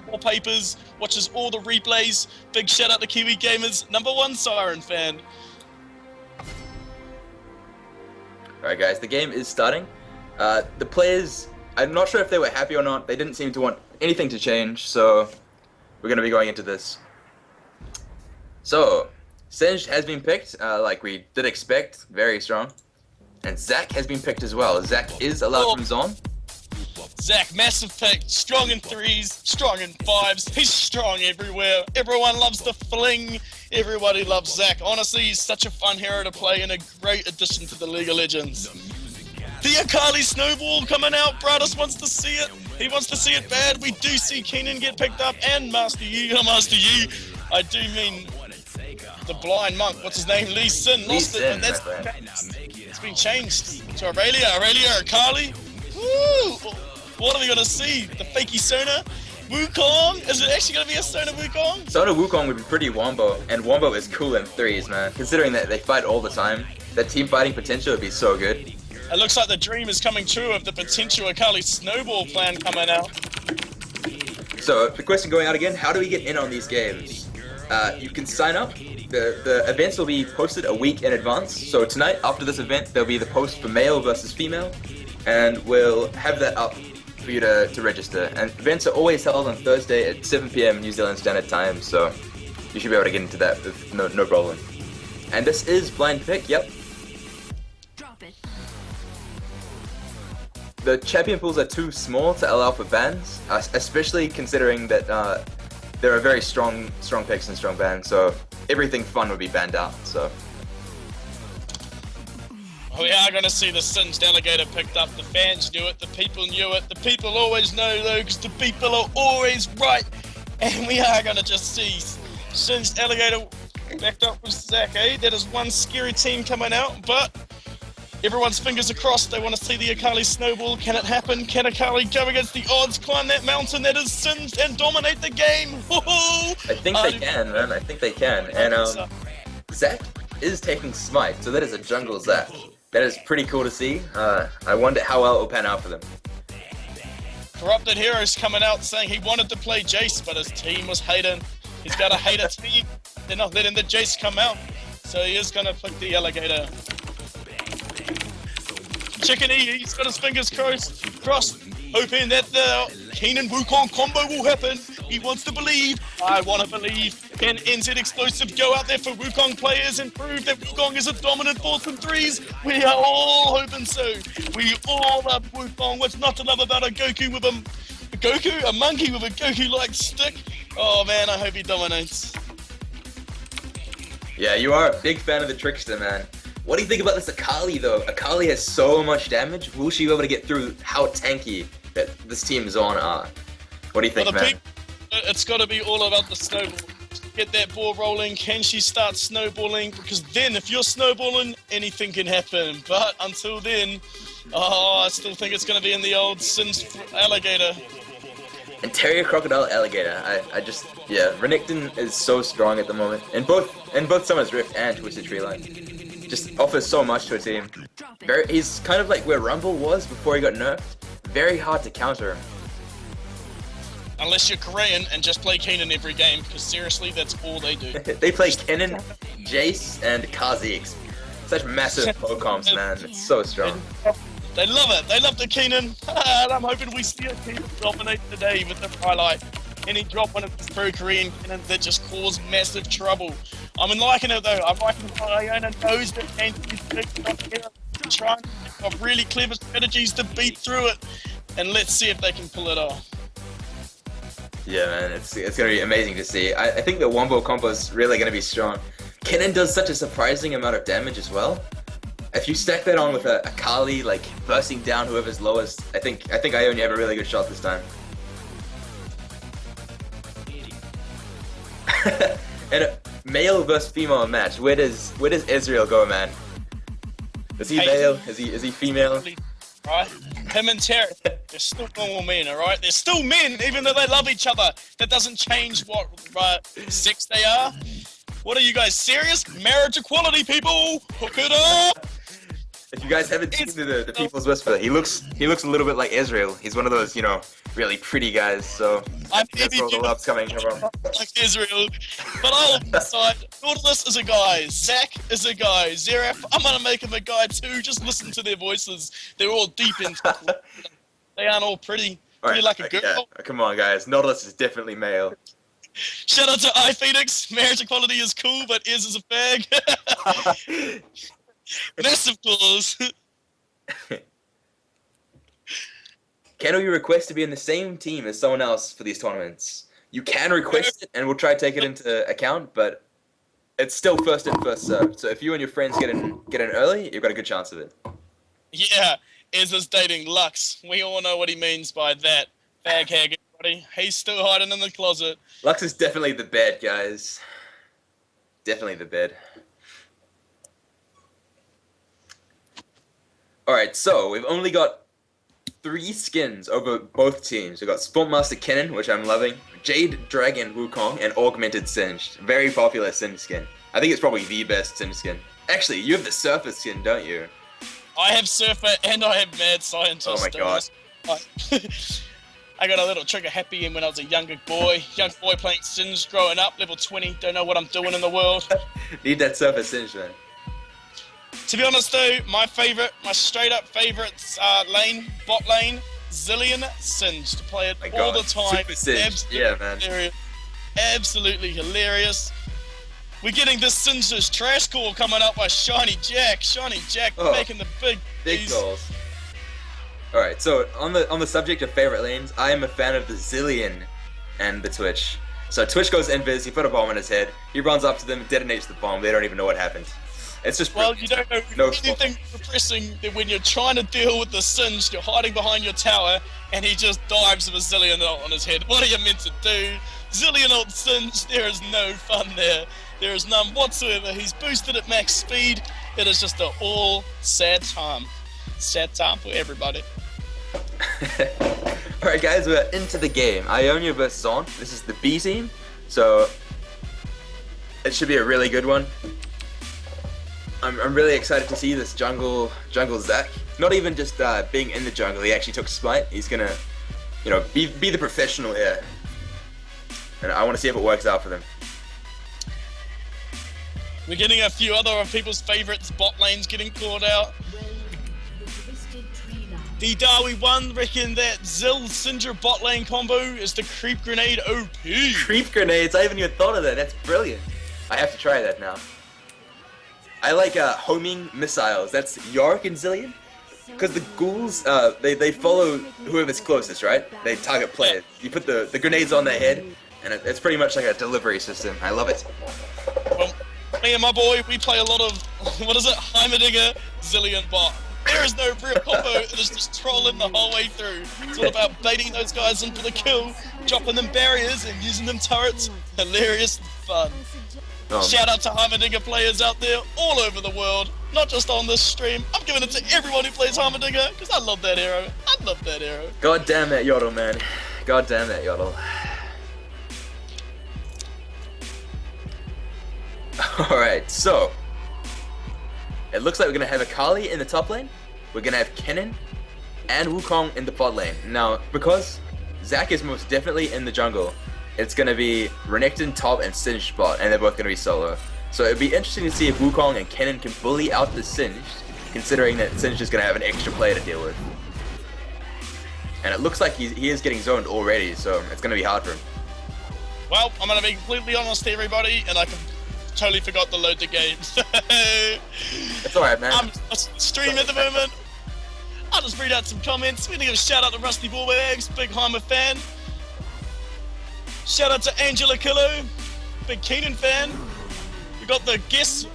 wallpapers, watches all the replays. Big shout out to Kiwi Gamers, #1 Siren fan. Alright guys, the game is starting. The players, I'm not sure if they were happy or not. They didn't seem to want anything to change, so we're going to be going into this. So, Singed has been picked, like we did expect, very strong. And Zach has been picked as well. Zach is allowed from Zaun. Zach, massive pick, strong in 3s, strong in 5s, he's strong everywhere. Everyone loves the fling, everybody loves Zach. Honestly, he's such a fun hero to play and a great addition to the League of Legends. The Akali Snowball coming out, Bradus wants to see it. He wants to see it bad. We do see Keenan get picked up and Master Yi. I do mean the blind monk, what's his name? Lee Sin lost it, but it's been changed to Aurelia, Akali. Woo! What are we gonna see? The fakey Sona? Wukong? Is it actually gonna be a Sona Wukong? Sona Wukong would be pretty Wombo, and Wombo is cool in 3s, man. Considering that they fight all the time, that team fighting potential would be so good. It looks like the dream is coming true of the potential Akali Snowball plan coming out. So, the question going out again, how do we get in on these games? You can sign up. The events will be posted a week in advance. So tonight, after this event, there'll be the post for male versus female, and we'll have that up for you to register. And events are always held on Thursday at 7 PM New Zealand Standard Time, so you should be able to get into that with no problem. And this is blind pick, yep. Drop it. The champion pools are too small to allow for bans, especially considering that there are very strong picks and strong bans, so everything fun would be banned out, so. We are going to see the Singed Alligator picked up. The fans knew it, the people knew it, the people always know though, because the people are always right. And we are going to just see Singed Alligator backed up with Zach, eh? That is one scary team coming out, but everyone's fingers are crossed. They want to see the Akali Snowball. Can it happen? Can Akali go against the odds, climb that mountain that is Singed and dominate the game? I think they can, man. I think they can. And Zach is taking Smite, so that is a jungle Zach. That is pretty cool to see. I wonder how well it will pan out for them. Corrupted Heroes coming out saying he wanted to play Jace, but his team was hating. He's got a hater team. They're not letting the Jace come out, so he is going to pick the Alligator. Chicken E, he's got his fingers crossed, hoping that the Keenan Wukong combo will happen. He wants to believe. I want to believe. Can NZ Explosive go out there for Wukong players and prove that Wukong is a dominant force in 3s? We are all hoping so. We all love Wukong. What's not to love about a Goku with a monkey with a Goku-like stick? Oh man, I hope he dominates. Yeah, you are a big fan of the Trickster, man. What do you think about this Akali, though? Akali has so much damage. Will she be able to get through how tanky that this team Zaun are? What do you think, man? It's got to be all about the snowball. Get that ball rolling. Can she start snowballing? Because then, if you're snowballing, anything can happen. But until then, I still think it's going to be in the old Singed Alligator. And Terrier Crocodile Alligator. Yeah, Renekton is so strong at the moment. In both Summer's Rift and Twisted Tree Line. Just offers so much to a team. He's kind of like where Rumble was before he got nerfed. Very hard to counter him. Unless you're Korean and just play Keenan every game, because seriously, that's all they do. They play Kennen, Jace, and Kha'Zix. Such massive pro-comps, man. It's so strong. They love it. They love the Keenan. And I'm hoping we see a Keenan dominate today with the highlight. Any drop one of the pro-Korean Kennen that just cause massive trouble. I'm liking it though. I'm liking how Iona knows that she's trying to think of really clever strategies to beat through it. And let's see if they can pull it off. Yeah, man, it's going to be amazing to see. I think the Wombo combo is really going to be strong. Kennen does such a surprising amount of damage as well. If you stack that on with a Akali, like, bursting down whoever's lowest, I think Ionia have a really good shot this time. And a male versus female match, where does Ezreal go, man? Is he male? Is he female? Right? Him and Terry, they're still normal men, alright? They're still men, even though they love each other. That doesn't change what sex they are. What are you guys, serious? Marriage equality, people! Hook it up! If you guys haven't seen the People's Whisper, he looks a little bit like Israel. He's one of those, really pretty guys. So that's where all the love's coming from. Like Israel. But I'll decide. Nautilus is a guy. Zach is a guy. Zeref, I'm gonna make him a guy too. Just listen to their voices. They're all deep into. They aren't all pretty. Pretty like a girl. Yeah. Come on, guys. Nautilus is definitely male. Shout out to iPhoenix. Marriage equality is cool, but Iz is a fag. Massive claws. Can we request to be in the same team as someone else for these tournaments? You can request it, and we'll try to take it into account, but it's still first in, first served. So if you and your friends get in early, you've got a good chance of it. Yeah, Iz is dating Lux. We all know what he means by that. Fag hag, everybody. He's still hiding in the closet. Lux is definitely the bad, guys. Definitely the bad. Alright, so we've only got 3 skins over both teams. We've got Sportmaster Kennen, which I'm loving, Jade Dragon Wukong, and Augmented Singed. Very popular Singed skin. I think it's probably the best Singed skin. Actually, you have the Surfer skin, don't you? I have Surfer and I have Mad Scientist. Oh my god. I got a little trigger happy when I was a young boy playing Singed growing up, level 20, don't know what I'm doing in the world. Need that Surfer Singed, man. To be honest though, my straight up favourite bot lane, Zillion Singed. Play it all the time. Super Singed. Yeah, man. Hilarious. Absolutely hilarious. We're getting this Singed trash call coming up by Shiny Jack. Shiny Jack making the big calls. Alright, so on the subject of favourite lanes, I am a fan of the Zillion and the Twitch. So Twitch goes invis, he put a bomb on his head, he runs up to them, detonates the bomb, they don't even know what happened. It's just you don't know anything depressing than when you're trying to deal with the Singed, you're hiding behind your tower, and he just dives with a Zillion ult on his head. What are you meant to do? Zillion ult Singed, there is no fun there. There is none whatsoever. He's boosted at max speed. It is just an all sad time. Sad time for everybody. Alright guys, we're into the game. Ionia vs Zaun. This is the B team, so it should be a really good one. I'm really excited to see this jungle Zac. Not even just being in the jungle, he actually took Smite. He's gonna, be the professional here. And I want to see if it works out for them. We're getting a few other of people's favourites bot lanes getting called out. The Darwi 1 reckon that Zill Syndra bot lane combo is the creep grenade OP. Creep grenades? I haven't even thought of that. That's brilliant. I have to try that now. I like homing missiles. That's Yorick and Zillion. Because the ghouls, they follow whoever's closest, right? They target players. You put the grenades on their head, and it's pretty much like a delivery system. I love it. Well, me and my boy, we play a lot of, Heimerdinger Zillion bot. There is no real combo, it is just trolling the whole way through. It's all about baiting those guys in for the kill, dropping them barriers and using them turrets. Hilarious and fun. Shout out to Heimerdinger players out there all over the world, not just on this stream. I'm giving it to everyone who plays Heimerdinger, because I love that hero. I love that hero. God damn that Yodel, man. God damn that Yodel. Alright, so it looks like we're gonna have Akali in the top lane, we're gonna have Kennen and Wukong in the bot lane. Now, because Zac is most definitely in the jungle, it's gonna be Renekton top and Singed bot, and they're both gonna be solo. So it'd be interesting to see if Wukong and Kennen can bully out the Singed, considering that Singed is gonna have an extra player to deal with. And it looks like he is getting zoned already, so it's gonna be hard for him. Well, I'm gonna be completely honest to everybody, and I totally forgot to load the game. It's alright, man. I'm streaming at the moment. I'll just read out some comments. We're gonna give a shout out to Rusty Bullbags, big Heimer fan. Shout out to Angela Killo, big Keenan fan. We got the guest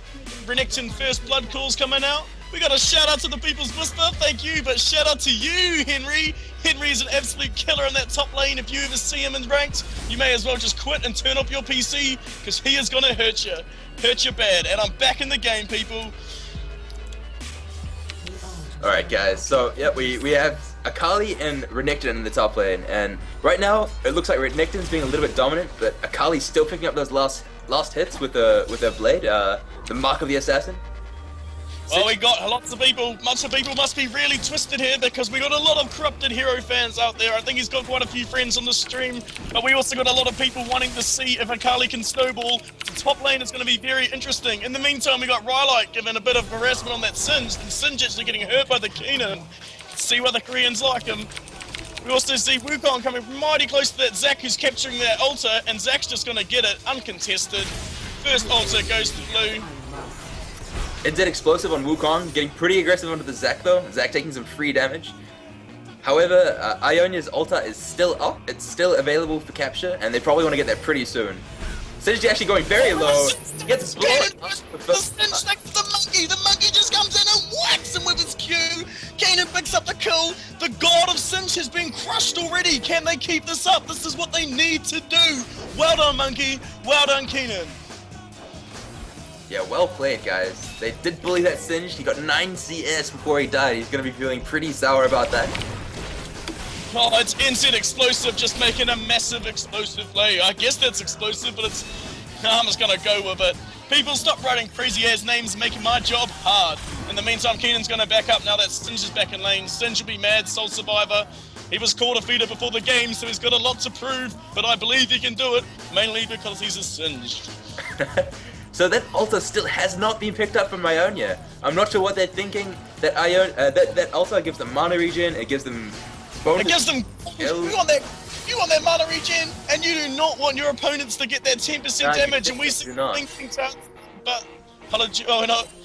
Renekton First Blood calls coming out. We got a shout out to the People's Whisper, thank you, but shout out to you, Henry. Henry's an absolute killer in that top lane. If you ever see him in ranked, you may as well just quit and turn up your PC, because he is gonna hurt you bad. And I'm back in the game, people. Alright guys, so yeah, we have Akali and Renekton in the top lane, and right now it looks like Renekton's being a little bit dominant, but Akali's still picking up those last hits with their blade, the Mark of the Assassin. Well, we got lots of people must be really twisted here because we got a lot of corrupted hero fans out there. I think he's got quite a few friends on the stream, but we also got a lot of people wanting to see if Akali can snowball. The top lane is going to be very interesting. In the meantime, we got Rylite giving a bit of harassment on that Singe, and Singe actually getting hurt by the Keenan. See why the Koreans like him. We also see Wukong coming mighty close to that Zac who's capturing that altar, and Zac's just going to get it uncontested. First altar goes to blue. It did explosive on Wukong, getting pretty aggressive onto the Zac though. Zac taking some free damage. However, Ionia's altar is still up. It's still available for capture, and they probably want to get there pretty soon. Synergy actually going very low. Gets blown up. The monkey just comes in and whacks him with his Q. Kanan picks up the kill. The god of Singe has been crushed already. Can they keep this up? This is what they need to do. Well done, monkey. Well done, Kanan. Yeah, well played, guys. They did bully that Singe. He got 9 CS before he died. He's going to be feeling pretty sour about that. Oh, it's NZ explosive, just making a massive explosive play. I guess that's explosive, but it's... I'm just going to go with it. People, stop writing crazy-ass names, making my job hard. In the meantime, Keenan's going to back up now that Singe is back in lane. Singe will be mad, Soul Survivor. He was called a feeder before the game, so he's got a lot to prove, but I believe he can do it, mainly because he's a Singe. So that altar still has not been picked up from Ionia. I'm not sure what they're thinking. That that altar gives them mana regen. It gives them bonus. It gives them. You want that mana regen, and you do not want your opponents to get that 10% damage. And we see things out. But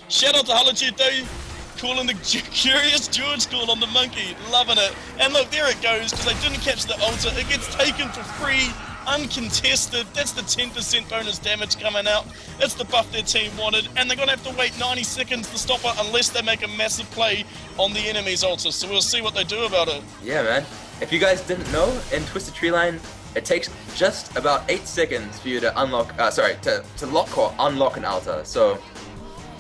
shout out to Halajudo, calling the Curious George call on the monkey, loving it. And look, there it goes because they didn't catch the altar. It gets taken for free. Uncontested, that's the 10% bonus damage coming out. That's the buff their team wanted, and they're going to have to wait 90 seconds to stop it unless they make a massive play on the enemy's altar, so we'll see what they do about it. Yeah, man. If you guys didn't know, in Twisted Tree Line, it takes just about 8 seconds for you to unlock, to lock or unlock an altar. So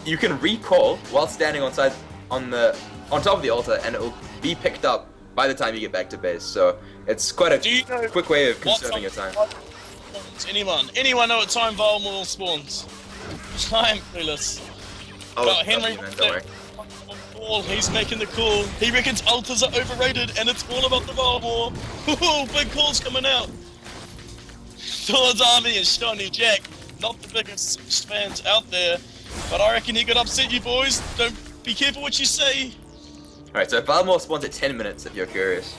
you can recall while standing on top of the altar, and it will be picked up by the time you get back to base. So it's quite a quick way of conserving your time. Anyone know what time Vulnerable spawns? I'm clueless. Oh, Henry, don't worry. He's making the call. He reckons altars are overrated and it's all about the Vulnerable. Big calls coming out. Thor's Army and Shiny Jack, not the biggest fans out there, but I reckon he could upset you boys. Don't be careful what you say. Alright, so Valmore spawns at 10 minutes if you're curious.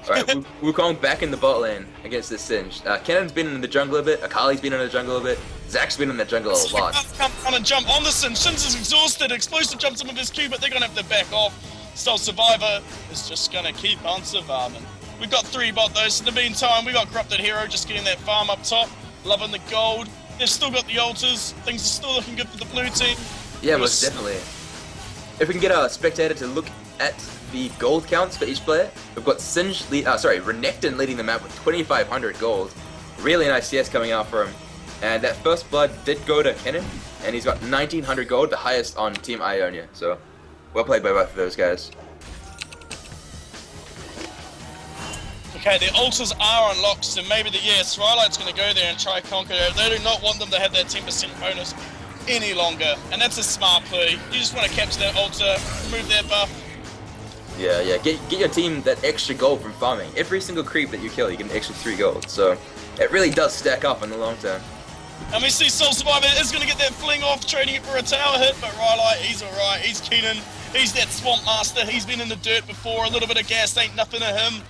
Alright, Wukong back in the bot lane against this Singe. Kennan's been in the jungle a bit, Akali's been in the jungle a bit, Zac's been in the jungle a lot. Come on and jump on the Singe. Singe is exhausted, Explosive jumps him with his Q, but they're gonna have to back off. Soul Survivor is just gonna keep on surviving. We've got 3 bot though, so in the meantime, we got Corrupted Hero just getting that farm up top, loving the gold. They've still got the altars, things are still looking good for the blue team. Yeah, most definitely. If we can get a spectator to look at the gold counts for each player, we've got Renekton leading the map with 2,500 gold. Really nice CS coming out for him. And that first blood did go to Kennen, and he's got 1,900 gold, the highest on Team Ionia. So, well played by both of those guys. Okay, the altars are unlocked, so maybe Rylite's going to go there and try conquer it. They do not want them to have that 10% bonus any longer, and that's a smart play. You just want to capture that altar, remove their buff. Yeah, get your team that extra gold from farming. Every single creep that you kill, you get an extra 3 gold, so it really does stack up in the long term. And we see Soul Survivor is going to get that fling off, trading it for a tower hit, but Rylite, he's alright, he's Keenan, he's that Swamp Master, he's been in the dirt before, a little bit of gas ain't nothing to him.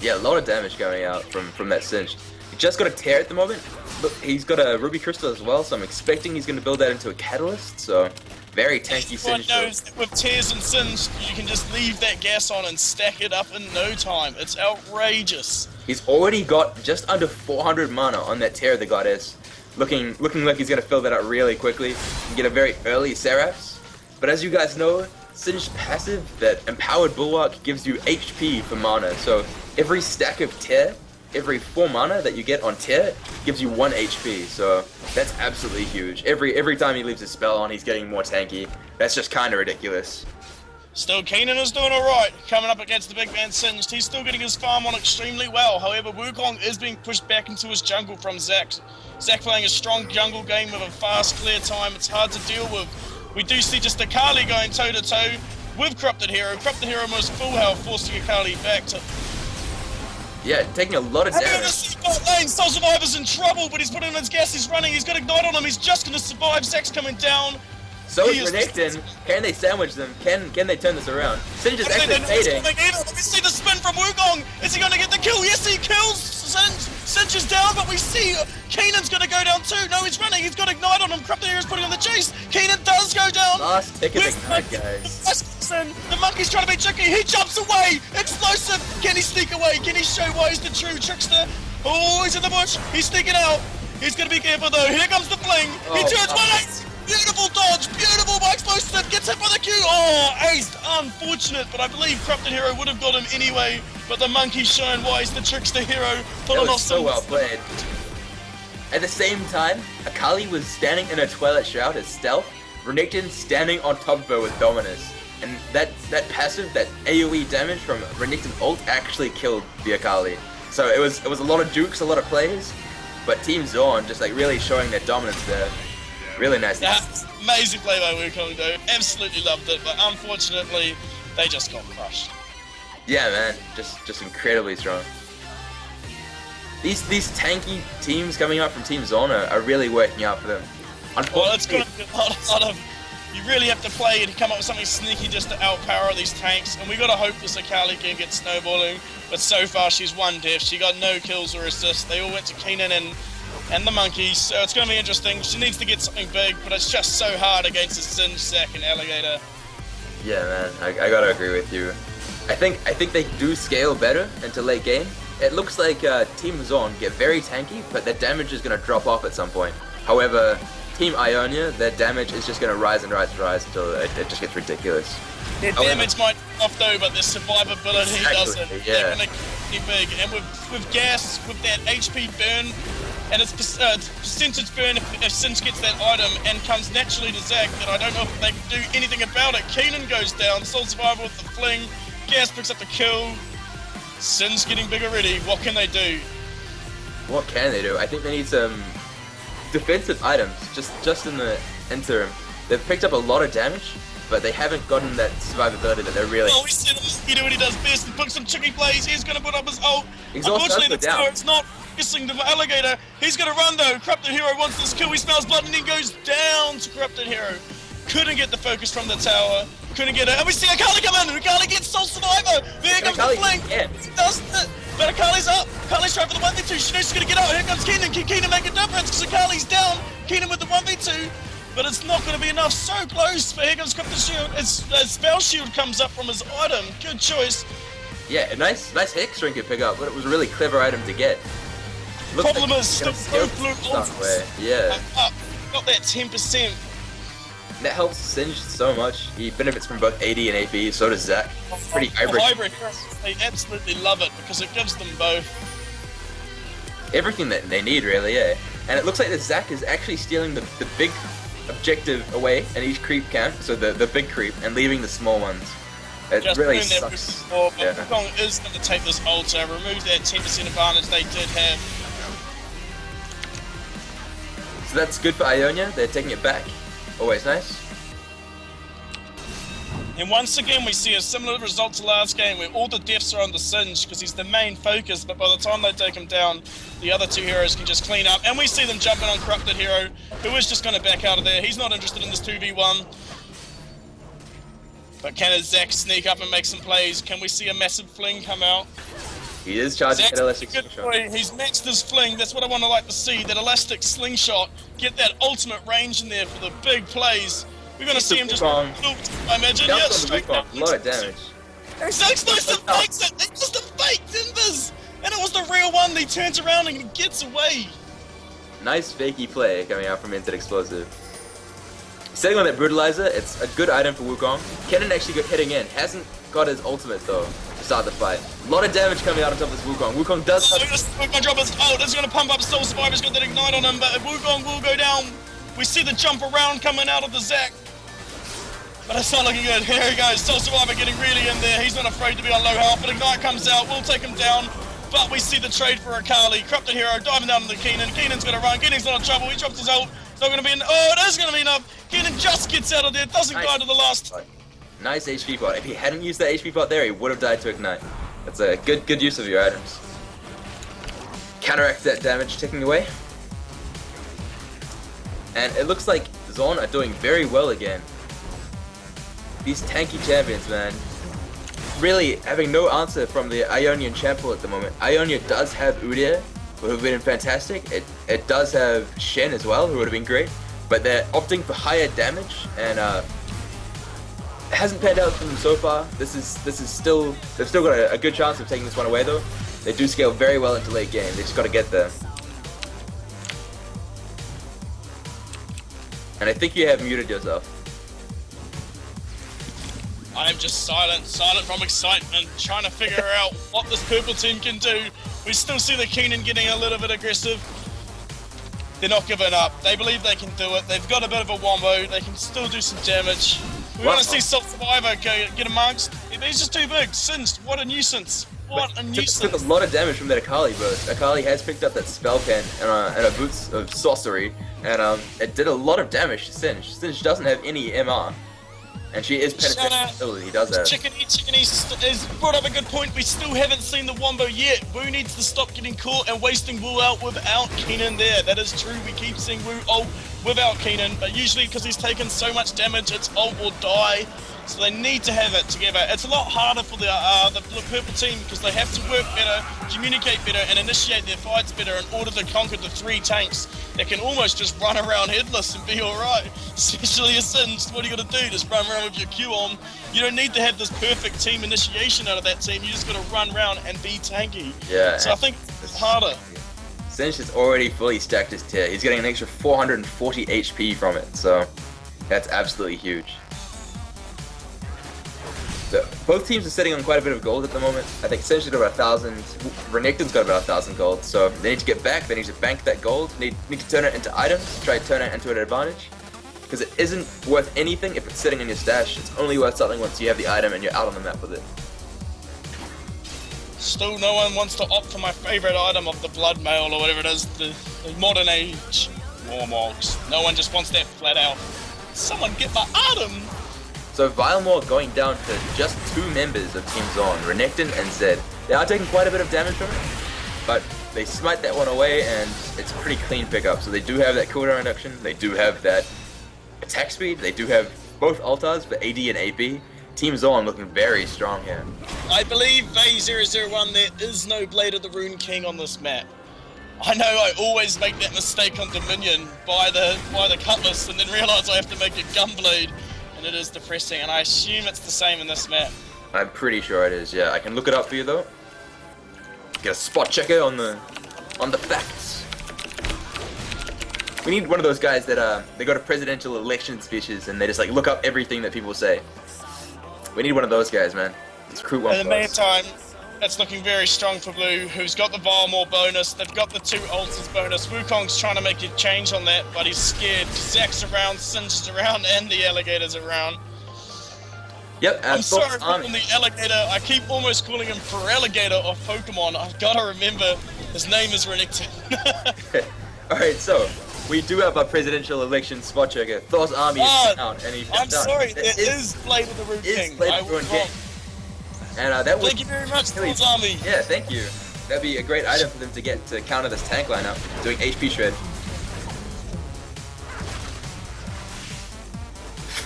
Yeah, a lot of damage going out from that Singe. He just got a tear at the moment. Look, he's got a Ruby Crystal as well, so I'm expecting he's going to build that into a Catalyst, so very tanky Singe. Everyone knows that with tears and Singe, you can just leave that gas on and stack it up in no time. It's outrageous. He's already got just under 400 mana on that tear of the Goddess. Looking like he's going to fill that up really quickly and get a very early Seraphs. But as you guys know, Singe's passive, that Empowered Bulwark, gives you HP for mana, so every stack of tear, every 4 mana that you get on tear gives you 1 HP, so that's absolutely huge. Every time he leaves a spell on, he's getting more tanky. That's just kind of ridiculous. Still, Keenan is doing alright, coming up against the big man Singed. He's still getting his farm on extremely well. However, Wukong is being pushed back into his jungle from Zac. Zac playing a strong jungle game with a fast, clear time. It's hard to deal with. We do see just Akali going toe-to-toe with Corrupted Hero. Corrupted Hero almost full health, forcing Akali back to... Yeah, taking a lot of damage. Soul Survivor's in trouble, but he's putting in his gas, he's running, he's got Ignite on him, he's just gonna survive. Zac's coming down. So is Renekton. Can they sandwich them? Can they turn this around? Singe is actually fading. Let me see the spin from Wukong. Is he gonna get the kill? Yes, he kills Singe. Singe is down, but we see Keenan's gonna go down too. No, he's running, he's got Ignite on him. Corrupted Hero's putting on the chase. Keenan does go down. Last tick of Ignite, guys. The monkey's trying to be tricky. He jumps away. Explosive. Can he sneak away? Can he show why he's the true trickster? Oh, he's in the bush. He's sneaking out. He's gonna be careful though. Here comes the fling. He turns 1-8. Beautiful dodge. Beautiful by explosive. Gets hit by the Q. Oh, aced. Unfortunate, but I believe Corrupted Hero would have got him anyway. But the monkey's showing why he's the trickster hero. That was so well played. At the same time, Akali was standing in a Twilight Shroud as stealth. Renekton standing on top of her with Dominus. And that passive, that AoE damage from Renekton ult actually killed the Akali. So it was a lot of dukes, a lot of plays, but Team Zaun just like really showing their dominance there. Really nice. That's amazing play by Wukong though. Absolutely loved it, but unfortunately they just got crushed. Yeah, man, just incredibly strong. These tanky teams coming up from Team Zaun are really working out for them. Well, it's going to be a lot of. You really have to play and come up with something sneaky just to outpower these tanks, and we got to hope this Akali can get snowballing. But so far, she's one death. She got no kills or assists. They all went to Keenan and the monkeys, so it's going to be interesting. She needs to get something big, but it's just so hard against the Singe, Zac, and Alligator. Yeah, man, I gotta agree with you. I think they do scale better into late game. It looks like Team Zaun get very tanky, but their damage is going to drop off at some point. However, Team Ionia, their damage is just going to rise and rise and rise until it just gets ridiculous. Their damage might off though, but their survivability doesn't. Yeah. They're going to get big, and with gas, with that HP burn, and its percentage burn if Singe gets that item and comes naturally to Zac, that I don't know if they can do anything about it. Keenan goes down, Soul Survivor with the fling, Gas picks up the kill, Singe getting big already. What can they do? What can they do? I think they need some defensive items, just in the interim. They've picked up a lot of damage, but they haven't gotten that survivability that they're really... Oh, we see him do what he does best and put some tricky plays. He's going to put up his ult. Unfortunately, the tower is not missing the Alligator. He's going to run though. Corrupted Hero wants this kill. He smells blood and then goes down to Corrupted Hero. Couldn't get the focus from the tower. Couldn't get it. And we see Akali come in. Akali gets Soul Survivor. There comes the flank. Yeah. He does it. But Akali's up. Akali's trying for the 1v2. She knows she's going to get out. Here comes Keenan. Can Keenan make a difference? Because Akali's down. Keenan with the 1v2. But it's not going to be enough. So close. But here comes Corrupted Shield. Spell Shield comes up from his item. Good choice. Yeah, a nice Hex Ring to pick up, but it was a really clever item to get. Problem is, the both blue ults. Yeah. Got that 10%. That helps Singe so much. He benefits from both AD and AP, so does Zac. Pretty hybrid. They absolutely love it because it gives them both everything that they need, really, yeah. And it looks like the Zac is actually stealing the big objective away in each creep camp, so the big creep, and leaving the small ones. It just really sucks. But Wukong is going to take this ult and remove that 10% advantage they did have. So that's good for Ionia. They're taking it back. Always nice. And once again, we see a similar result to last game where all the deaths are on the Singe because he's the main focus, but by the time they take him down, the other two heroes can just clean up. And we see them jumping on Corrupted Hero, who is just going to back out of there. He's not interested in this 2v1. But can Zac sneak up and make some plays? Can we see a massive fling come out? He is charging Zac's an elastic good slingshot. boy. He's maxed his fling. That's what I want to like to see. That elastic slingshot. Get that ultimate range in there for the big plays. We're going to see him just I imagine. Yeah, straight down. A lot of damage. Zac's nice to fakes it. It's just a fake timbers. And it was the real one. He turns around and he gets away. Nice fakey play coming out from Instant Explosive. Setting on that Brutalizer, it's a good item for Wukong. Kennen actually got hitting in. Hasn't got his ultimate though to start the fight. A lot of damage coming out on top of this Wukong. Wukong does have... Wukong drop his ult. It's going to pump up Soul Survivor's got that Ignite on him, but Wukong will go down. We see the jump around coming out of the Zac. But it's not looking good. Here he goes. Soul Survivor getting really in there. He's not afraid to be on low health, but Ignite comes out. We'll take him down. But we see the trade for Akali. Corrupted Hero diving down into Keenan. Keenan's going to run. Keenan's not in trouble. He drops his ult. It's not going to be enough. Oh, it is going to be enough. Keenan just gets out of there. Doesn't go to the last. Nice HP pot. If he hadn't used that HP pot there, he would have died to Ignite. That's a good use of your items. Counteract that damage ticking away. And it looks like Zaun are doing very well again. These tanky champions, man. Really having no answer from the Ionian champ pool at the moment. Ionia does have Udyr, who have been fantastic. It does have Shen as well, who would have been great. But they're opting for higher damage, and it hasn't panned out for them so far. This is still, they've still got a good chance of taking this one away though. They do scale very well into late game. They just got to get there. And I think you have muted yourself. I'm just silent from excitement, trying to figure out what this purple team can do. We still see the Keenan getting a little bit aggressive. They're not giving up. They believe they can do it. They've got a bit of a wombo. They can still do some damage. We want to see Soul Survivor get amongst. He's just too big. Singed. What a nuisance. What a nuisance. Took a lot of damage from that Akali burst. Akali has picked up that spell pen and a boots of sorcery, and it did a lot of damage to Singed. Singed doesn't have any MR. And she is penetrating. He does that. Chickeny has brought up a good point. We still haven't seen the wombo yet. Wu needs to stop getting caught and wasting Wu out without Keenan there. That is true. We keep seeing Wu ult without Keenan, but usually because he's taken so much damage, it's ult or die. So they need to have it together. It's a lot harder for the purple team because they have to work better, communicate better, and initiate their fights better in order to conquer the 3 tanks that can almost just run around headless and be alright. Especially a Singed. What are you going to do? Just run around with your Q on? You don't need to have this perfect team initiation out of that team. You just got to run around and be tanky. Yeah. So I think it's harder. Singed has already fully stacked his tier. He's getting an extra 440 HP from it, so that's absolutely huge. So both teams are sitting on quite a bit of gold at the moment. I think Singed has got about 1,000. Renekton's got about 1,000 gold. So they need to get back. They need to bank that gold. They need to turn it into items. Try to turn it into an advantage. Because it isn't worth anything if it's sitting in your stash. It's only worth something once you have the item and you're out on the map with it. Still, no one wants to opt for my favorite item of the blood mail or whatever it is, the modern age Warmogs. No one just wants that flat out. Someone get my item! So Vilemore going down to just 2 members of Team Zaun, Renekton and Zed. They are taking quite a bit of damage from it, but they smite that one away and it's a pretty clean pickup. So they do have that cooldown reduction, they do have that attack speed, they do have both altars for AD and AP. Team Zaun looking very strong here. I believe A001 there is no Blade of the Rune King on this map. I know I always make that mistake on Dominion, buy the Cutlass and then realise I have to make a Gunblade. And it is depressing, and I assume it's the same in this map. I'm pretty sure it is, yeah. I can look it up for you though. Get a spot checker on the facts. We need one of those guys that they go to presidential election speeches and they just like look up everything that people say. We need one of those guys, man. Let's recruit one. In the meantime, it's looking very strong for Blue, who's got the Vilemore bonus. They've got the 2 altars bonus. Wukong's trying to make a change on that, but he's scared. Zack's around, Singed is around, and the alligator's around. Yep, I'm sorry for calling the alligator. I keep almost calling him Feraligator off Pokemon. I've got to remember his name is Renekton. Alright, so we do have a presidential election spot checker. Thor's army is down, and he I'm sorry, there is Blade of the Rune King. And that was. Thank you very much, Thor's army. Yeah, thank you. That'd be a great item for them to get to counter this tank lineup, doing HP shred.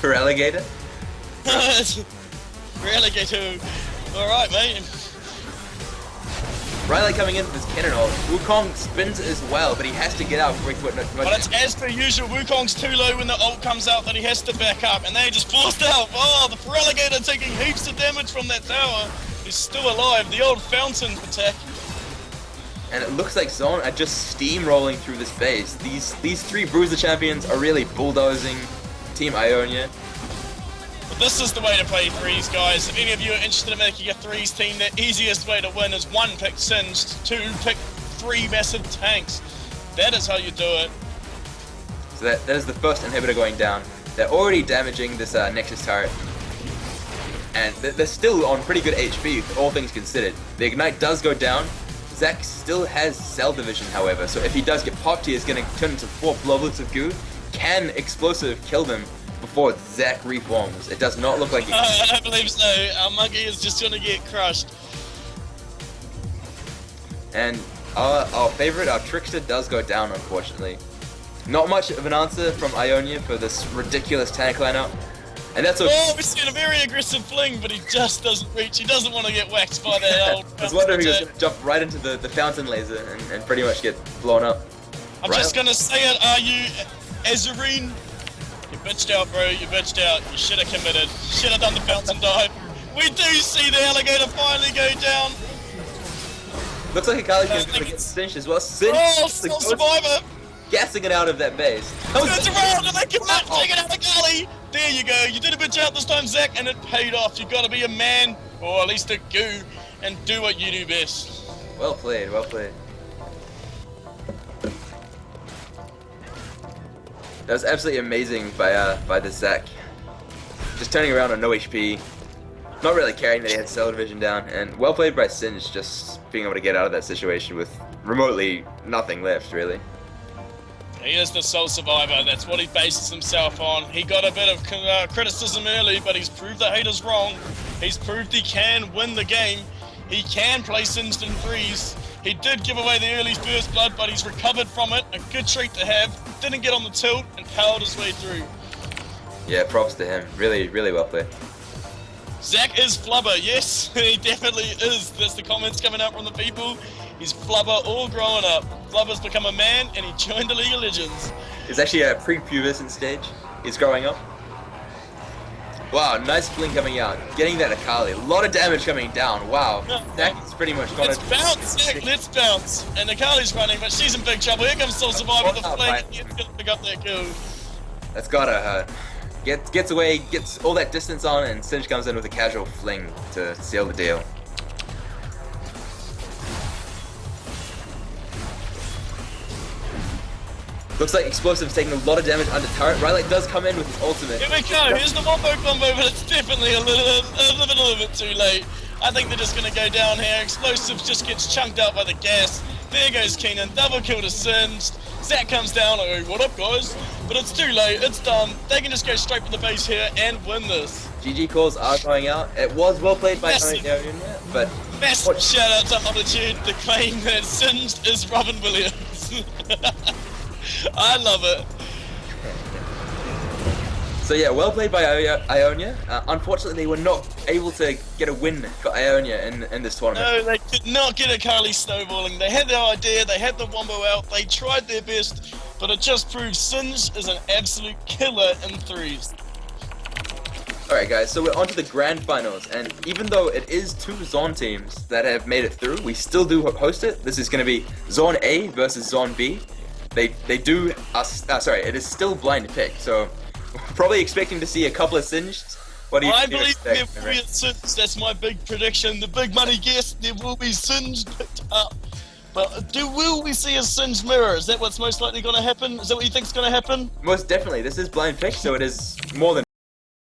Feraligator? Feraligator. Alright, mate. Riley coming in with his cannon ult. Wukong spins as well, but he has to get out before he can put much. But it's as per usual, Wukong's too low when the ult comes out that he has to back up, and they just forced out. Oh, the Feraligator taking heaps of damage from that tower. He's still alive, the old fountain attack. And it looks like Zaun are just steamrolling through this base. These 3 Bruiser champions are really bulldozing Team Ionia. But this is the way to play 3s, guys. If any of you are interested in making a 3s team, the easiest way to win is 1, pick Singed, 2, pick 3 massive tanks. That is how you do it. So that is the first inhibitor going down. They're already damaging this Nexus turret. And they're still on pretty good HP, all things considered. The Ignite does go down. Zac still has Cell Division, however, so if he does get popped, he is going to turn into 4 Bloblets of goo. Can Explosive kill them before Zac reforms? It does not look like it. I believe so. Our monkey is just going to get crushed. And our favorite, our Trickster, does go down, unfortunately. Not much of an answer from Ionia for this ridiculous tank lineup. And that's okay. Oh, we're seeing a very aggressive fling, but he just doesn't reach. He doesn't want to get whacked by that old. I was wondering if he was going to jump right into the fountain laser and pretty much get blown up. I'm just going to say it. Are you Azarine? You bitched out, bro. You bitched out. You should have committed. Should have done the fountain dive. We do see the alligator finally go down. Looks like Akali's going to get cinched as well. Cinched. Oh, still survivor. Gassing it out of that base. Turns around and they cannot take it out of Akali. There you go. You did a bitch out this time, Zac, and it paid off. You got to be a man, or at least a goo, and do what you do best. Well played. Well played. That was absolutely amazing by the Zac. Just turning around on no HP. Not really caring that he had Cell Division down, and well played by Singe, just being able to get out of that situation with remotely nothing left, really. He is the sole survivor. That's what he bases himself on. He got a bit of criticism early, but he's proved the haters wrong. He's proved he can win the game. He can play Singed in threes. He did give away the early first blood, but he's recovered from it. A good trait to have. Didn't get on the tilt and powered his way through. Yeah, props to him. Really, really well played. Zac is flubber. Yes, he definitely is. That's the comments coming out from the people. He's flubber all growing up. Flubber's become a man and he joined the League of Legends. It's actually a pre-pubescent stage. He's growing up. Wow, nice fling coming out. Getting that Akali. A lot of damage coming down. Wow. Zac's pretty much gone. Let's bounce, Zac. Let's bounce. And Akali's running, but she's in big trouble. Here comes Soul Survivor with the fling. He's gonna pick up that kill. That's gotta hurt. Gets away, gets all that distance on, and Singe comes in with a casual fling to seal the deal. Looks like Explosive's taking a lot of damage under turret. Rylak does come in with his ultimate. Here we go. Here's the wombo combo, but it's definitely a little bit too late. I think they're just going to go down here. Explosive just gets chunked out by the gas. There goes Keenan. Double kill to Singed. Zac comes down. Oh, what up, guys? But it's too late. It's done. They can just go straight for the base here and win this. GG calls are going out. It was well played by Ionia, but massive shout out to Altitude, the claim that Singed is Robin Williams. I love it. So yeah, well played by Ionia. Unfortunately, they were not able to get a win for Ionia in this tournament. No, they did not get Akali snowballing. They had their idea, they had the wombo out, they tried their best, but it just proves Singe is an absolute killer in threes. Alright guys, so we're on to the grand finals, and even though it is 2 Zaun teams that have made it through, we still do host it. This is going to be Zaun A versus Zaun B. They do sorry, it is still blind pick, so probably expecting to see a couple of Singed. What do you I believe there expect? will be a Singed. That's my big prediction. The big money guess, there will be Singed picked up. But will we see a Singed mirror? Is that what's most likely going to happen? Is that what you think is going to happen? Most definitely. This is blind pick, so it is more than